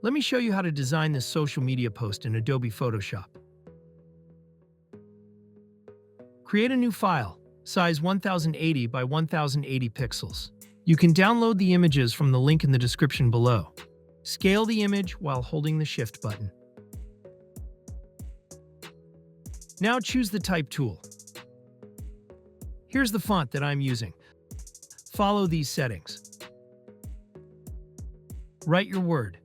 Let me show you how to design this social media post in Adobe Photoshop. Create a new file, size 1080 by 1080 pixels. You can download the images from the link in the description below. Scale the image while holding the Shift button. Now choose the Type tool. Here's the font that I'm using. Follow these settings. Write your word.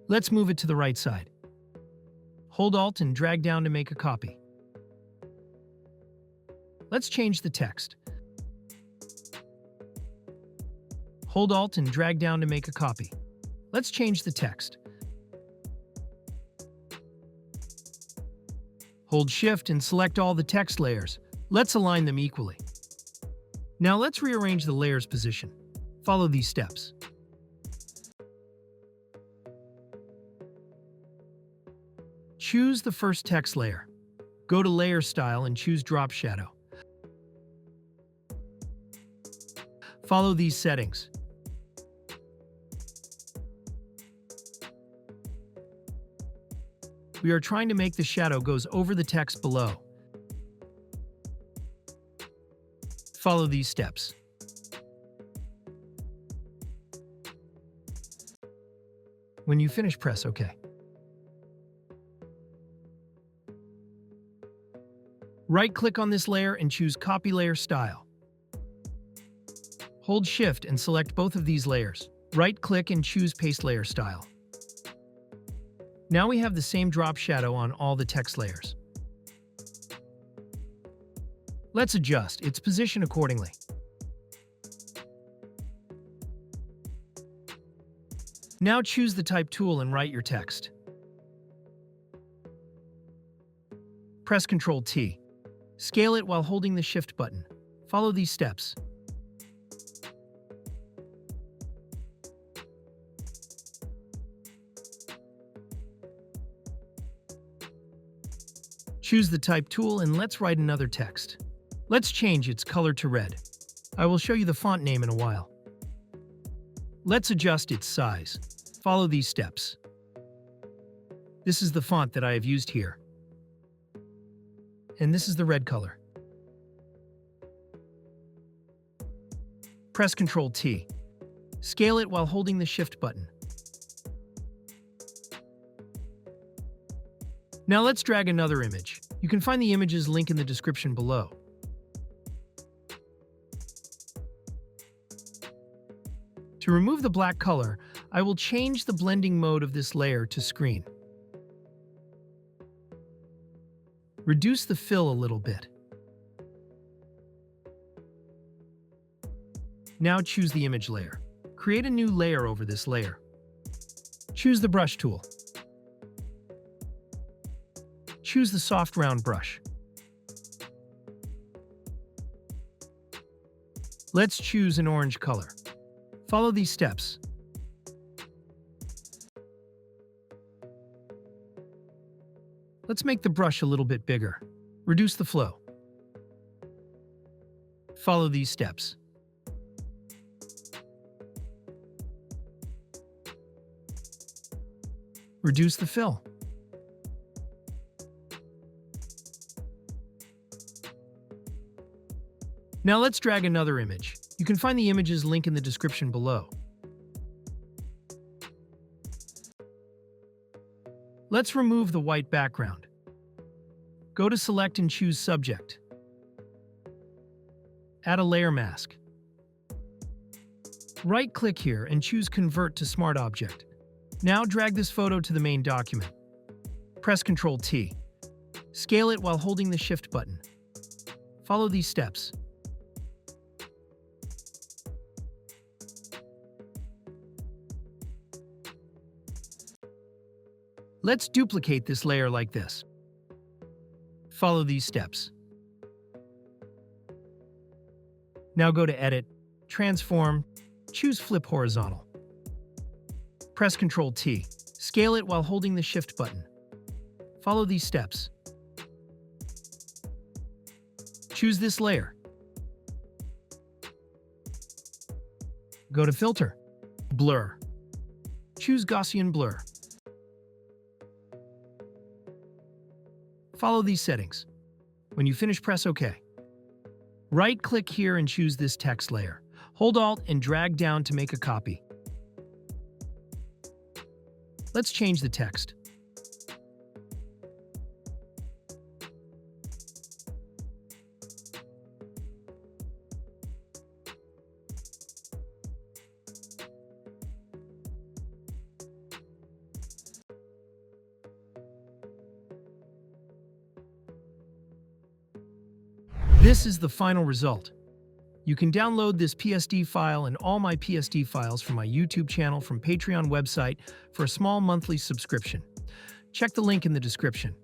Let's move it to the right side. Hold Alt and drag down to make a copy. Let's change the text. Hold Alt and drag down to make a copy. Let's change the text. Hold Shift and select all the text layers. Let's align them equally. Now let's rearrange the layers position. Follow these steps. Choose the first text layer. Go to Layer Style and choose Drop Shadow. Follow these settings. We are trying to make the shadow goes over the text below. Follow these steps. When you finish, press OK. Right-click on this layer and choose Copy Layer Style. Hold Shift and select both of these layers. Right-click and choose Paste Layer Style. Now we have the same drop shadow on all the text layers. Let's adjust its position accordingly. Now choose the Type tool and write your text. Press Ctrl-T. Scale it while holding the Shift button. Follow these steps. Choose the Type tool and let's write another text. Let's change its color to red. I will show you the font name in a while. Let's adjust its size. Follow these steps. This is the font that I have used here. And this is the red color. Press Ctrl-T. Scale it while holding the Shift button. Now let's drag another image. You can find the image's link in the description below. To remove the black color, I will change the blending mode of this layer to screen. Reduce the fill a little bit. Now choose the image layer. Create a new layer over this layer. Choose the brush tool. Choose the soft round brush. Let's choose an orange color. Follow these steps. Let's make the brush a little bit bigger. Reduce the flow. Follow these steps. Reduce the fill. Now let's drag another image. You can find the image's link in the description below. Let's remove the white background. Go to Select and choose Subject. Add a layer mask. Right-click here and choose Convert to Smart Object. Now drag this photo to the main document. Press Ctrl-T. Scale it while holding the Shift button. Follow these steps. Let's duplicate this layer like this. Follow these steps. Now go to Edit, Transform, choose Flip Horizontal. Press Ctrl-T. Scale it while holding the Shift button. Follow these steps. Choose this layer. Go to Filter, Blur, Choose Gaussian Blur. Follow these settings. When you finish, press OK. Right-click here and choose this text layer. Hold Alt and drag down to make a copy. Let's change the text. This is the final result. You can download this PSD file and all my PSD files from my YouTube channel from Patreon website for a small monthly subscription. Check the link in the description.